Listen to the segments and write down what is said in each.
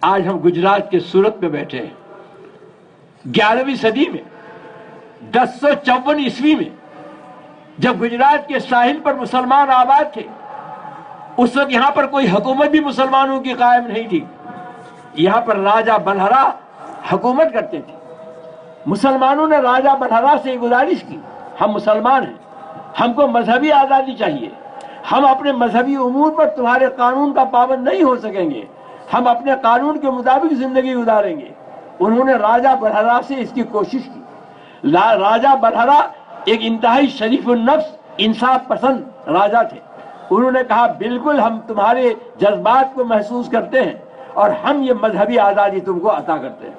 آج ہم گجرات کے سورت میں بیٹھے ہیں 11ویں صدی میں 1054 عیسوی میں جب گجرات کے ساحل پر مسلمان آباد تھے اس وقت یہاں پر کوئی حکومت بھی مسلمانوں کی قائم نہیں تھی. یہاں پر راجہ بلہرا حکومت کرتے تھے. مسلمانوں نے راجہ بلہرا سے گزارش کی ہم مسلمان ہیں, ہم کو مذہبی آزادی چاہیے, ہم اپنے مذہبی امور پر تمہارے قانون کا پابند نہیں ہو سکیں گے, ہم اپنے قانون کے مطابق زندگی گزاریں گے. انہوں نے راجہ بلہرا سے اس کی کوشش کی. راجہ بلہرا ایک انتہائی شریف النفس انصاف پسند راجہ تھے. انہوں نے کہا بالکل ہم تمہارے جذبات کو محسوس کرتے ہیں اور ہم یہ مذہبی آزادی تم کو عطا کرتے ہیں.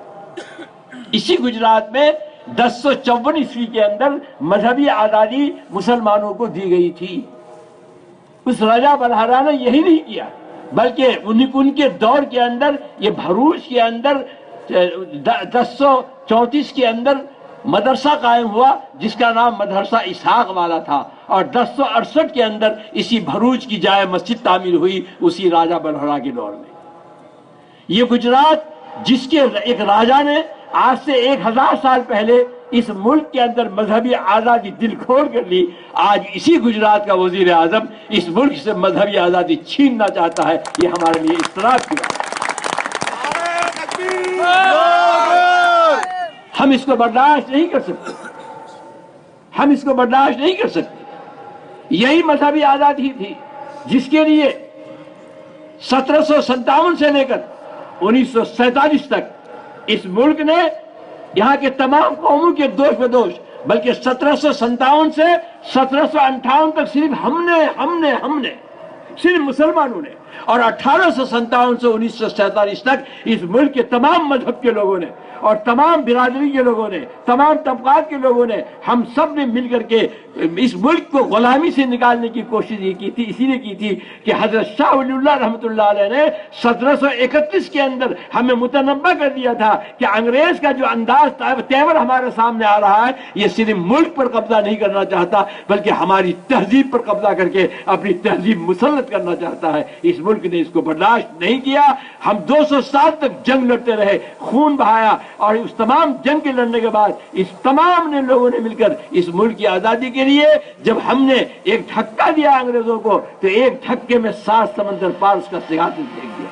اسی گجرات میں 1054 عیسوی کے اندر مذہبی آزادی مسلمانوں کو دی گئی تھی. اس راجہ بلہرا نے یہی نہیں کیا بلکہ ان کے دور کے اندر یہ بھروچ کے اندر 1034 کے اندر مدرسہ قائم ہوا جس کا نام مدرسہ اسحاق والا تھا, اور 1068 کے اندر اسی بھروچ کی جائے مسجد تعمیر ہوئی اسی راجہ بلہرا کے دور میں. یہ گجرات جس کے ایک راجہ نے آج سے 1000 سال پہلے اس ملک کے اندر مذہبی آزادی دل کھول کر لی, آج اسی گجرات کا وزیر اعظم اس ملک سے مذہبی آزادی چھیننا چاہتا ہے. یہ ہمارے لیے اضطراب کی بات ہے. ہم اس کو برداشت نہیں کر سکتے, ہم اس کو برداشت نہیں کر سکتے. یہی مذہبی آزادی تھی جس کے لیے 1757 سے لے کر 1947 تک اس ملک نے یہاں کے تمام قوموں کے دوش بدوش, بلکہ 1757 سے 1758 تک صرف ہم نے صرف مسلمانوں نے, اور 1857 سے 1947 تک اس ملک کے تمام مذہب کے لوگوں نے اور تمام برادری کے لوگوں نے, تمام طبقات کے لوگوں نے, ہم سب نے مل کر کے اس ملک کو غلامی سے نکالنے کی کوشش یہ کی تھی. اسی لیے کی تھی کہ حضرت شاہ ولی اللہ رحمۃ اللہ علیہ نے 1731 کے اندر ہمیں متنبہ کر دیا تھا کہ انگریز کا جو انداز تیور ہمارے سامنے آ رہا ہے یہ صرف ملک پر قبضہ نہیں کرنا چاہتا بلکہ ہماری تہذیب پر قبضہ کر کے اپنی تہذیب مسلط کرنا چاہتا ہے. اس ملک نے اس کو برداشت نہیں کیا. ہم 200 سال تک جنگ لڑتے رہے, خون بہایا, اور اس تمام جنگ کے لڑنے کے بعد اس تمام نے لوگوں نے مل کر اس ملک کی آزادی کے لیے جب ہم نے ایک دھکا دیا انگریزوں کو تو ایک دھکے میں 7 سمندر پار اس کا سیاست پھینک دیا.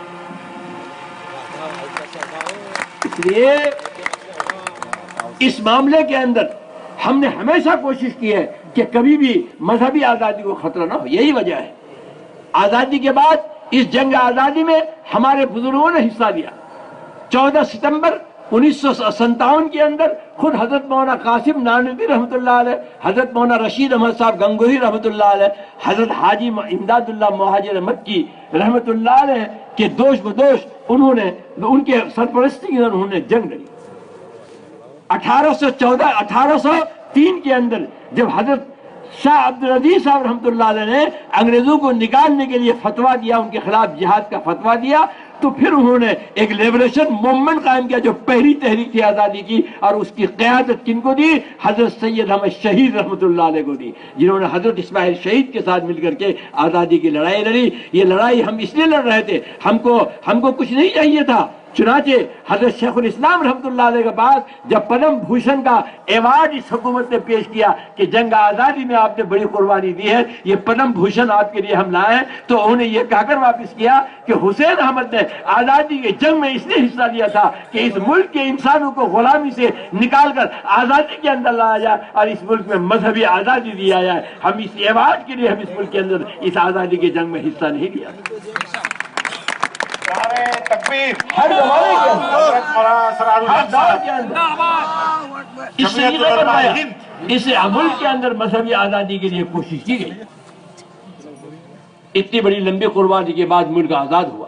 اس لیے اس معاملے کے اندر ہم نے ہمیشہ کوشش کی ہے کہ کبھی بھی مذہبی آزادی کو خطرہ نہ ہو. یہی وجہ ہے آزادی کے بعد اس جنگ آزادی میں ہمارے بزرگوں نے حصہ لیا. 14 ستمبر 1957 کے اندر خود حضرت مولانا قاسم نانوتوی رحمۃ اللہ علیہ, حضرت مولانا رشید احمد صاحب گنگوہی رحمۃ اللہ علیہ, حضرت حاجی امداد اللہ مہاجر مکی رحمۃ اللہ علیہ کے دوش بدوش انہوں نے ان کے سرپرستی کے اندر انہوں نے جنگ لڑی. 1803 کے اندر جب حضرت شاہ عبدالعزیز صاحب رحمۃ اللہ علیہ نے انگریزوں کو نکالنے کے لیے فتویٰ دیا, ان کے خلاف جہاد کا فتویٰ دیا, تو پھر انہوں نے ایک لیبریشن موومنٹ قائم کیا جو پہلی تحریک تھی آزادی کی, اور اس کی قیادت کن کو دی؟ حضرت سید احمد شہید رحمۃ اللہ علیہ کو دی, جنہوں نے حضرت اسماعیل شہید کے ساتھ مل کر کے آزادی کی لڑائی لڑی. یہ لڑائی ہم اس لیے لڑ رہے تھے, ہم کو کچھ نہیں چاہیے تھا. چنانچہ حضرت شیخ الاسلام رحمۃ اللہ علیہ کے پاس جب پدم بھوشن کا ایوارڈ اس حکومت نے پیش کیا کہ جنگ آزادی میں آپ نے بڑی قربانی دی ہے, یہ پدم بھوشن آپ کے لیے ہم لائے ہیں, تو انہوں نے یہ کہہ کر واپس کیا کہ حسین احمد نے آزادی کے جنگ میں اس لیے حصہ لیا تھا کہ اس ملک کے انسانوں کو غلامی سے نکال کر آزادی کے اندر لایا جائے اور اس ملک میں مذہبی آزادی دیا جائے. ہم اس ایوارڈ کے لیے ہم اس ملک کے اندر اس آزادی کے جنگ میں حصہ نہیں لیا. ہر زمانے کے اندر اس ملک کے اندر مذہبی آزادی کے لیے کوشش کی گئی. اتنی بڑی لمبی قربانی کے بعد ملک آزاد ہوا.